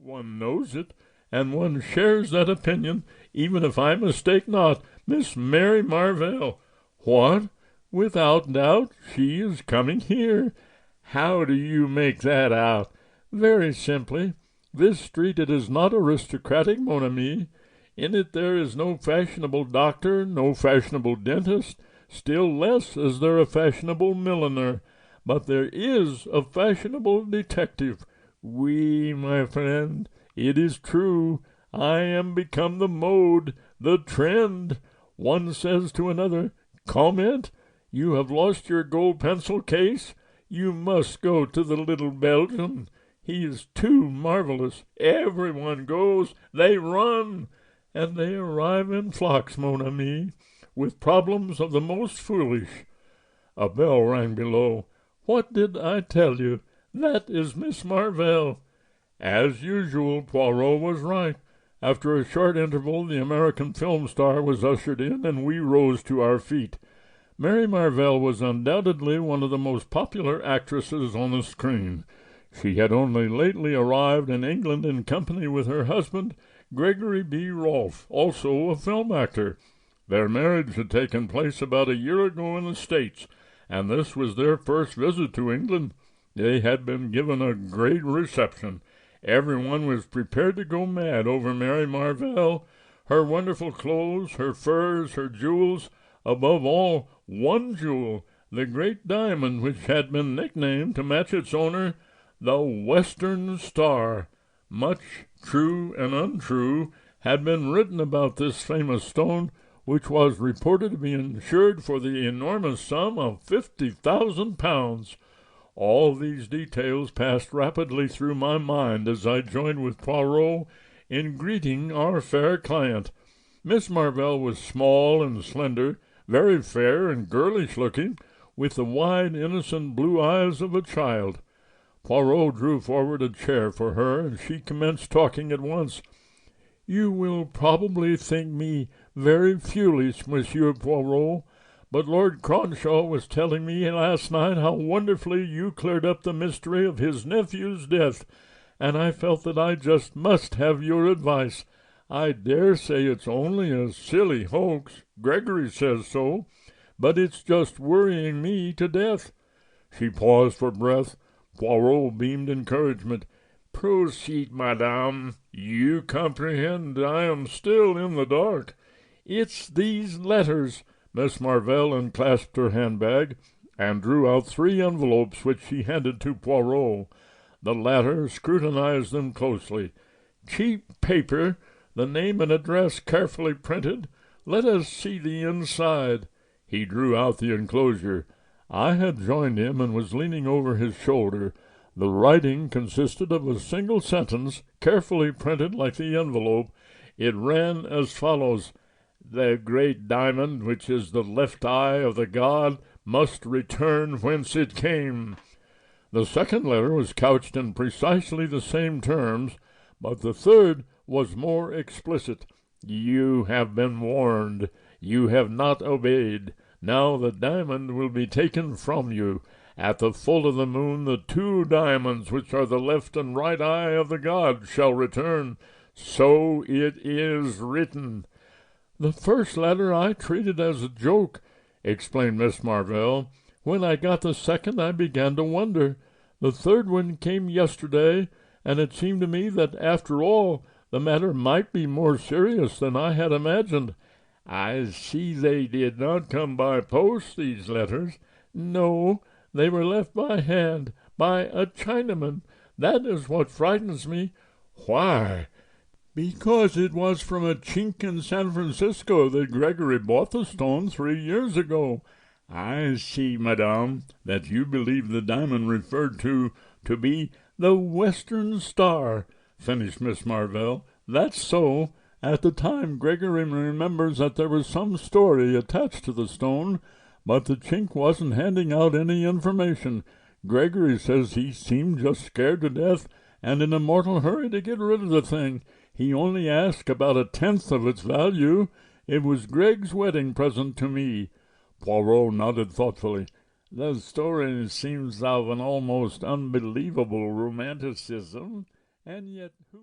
One knows it, and one shares that opinion, even if I mistake not. Miss Mary Marvell. What? Without doubt she is coming here. How do you make that out? Very simply. This street it is not aristocratic, mon ami. In it there is no fashionable doctor, no fashionable dentist, still less is there a fashionable milliner. But there is a fashionable detective. Oui, my friend, it is true. I am become the mode, the trend. One says to another, Comment, you have lost your gold pencil case? You must go to the little Belgian. He is too marvelous. Everyone goes. They run. And they arrive in flocks, mon ami, with problems of the most foolish. A bell rang below. What did I tell you? That is Miss Marvell. As usual, Poirot was right. After a short interval, the American film star was ushered in, and we rose to our feet. Mary Marvell was undoubtedly one of the most popular actresses on the screen. She had only lately arrived in England in company with her husband, Gregory B. Rolfe, also a film actor. Their marriage had taken place about a year ago in the States, and this was their first visit to England. They had been given a great reception. Everyone was prepared to go mad over Mary Marvell, her wonderful clothes, her furs, her jewels, above all, one jewel, the great diamond which had been nicknamed, to match its owner, the Western Star. Much true and untrue had been written about this famous stone, which was reported to be insured for the enormous sum of £50,000. All these details passed rapidly through my mind as I joined with Poirot in greeting our fair client. Miss Marvell was small and slender, very fair and girlish-looking, with the wide, innocent blue eyes of a child. Poirot drew forward a chair for her, and she commenced talking at once. "You will probably think me very foolish, Monsieur Poirot, but Lord Cronshaw was telling me last night how wonderfully you cleared up the mystery of his nephew's death, and I felt that I just must have your advice. I dare say it's only a silly hoax, Gregory says so, but it's just worrying me to death." She paused for breath. Poirot beamed encouragement. "Proceed, madame. You comprehend I am still in the dark. It's these letters." Miss Marvell unclasped her handbag and drew out 3 envelopes which she handed to Poirot. The latter scrutinized them closely. "Cheap paper, the name and address carefully printed. Let us see the inside." He drew out the enclosure. I had joined him and was leaning over his shoulder. The writing consisted of a single sentence, carefully printed like the envelope. It ran as follows: "The great diamond, which is the left eye of the god, must return whence it came." The second letter was couched in precisely the same terms, but the third was more explicit. "You have been warned. You have not obeyed. Now the diamond will be taken from you. At the full of the moon, the 2 diamonds, which are the left and right eye of the god, shall return. So it is written." "The first letter I treated as a joke," explained Miss Marvell. "When I got the second, I began to wonder. The third one came yesterday, and it seemed to me that, after all, the matter might be more serious than I had imagined." "I see they did not come by post, these letters." "No, they were left by hand, by a Chinaman. That is what frightens me." "Why?" "Because it was from a chink in San Francisco that Gregory bought the stone 3 years ago." "I see, madame, that you believe the diamond referred to be—" "The Western Star," finished Miss Marvell. "That's so. At the time, Gregory remembers that there was some story attached to the stone, but the chink wasn't handing out any information. Gregory says he seemed just scared to death and in a mortal hurry to get rid of the thing. He only asked about 1/10 of its value. It was Greg's wedding present to me." Poirot nodded thoughtfully. "The story seems of an almost unbelievable romanticism, and yet who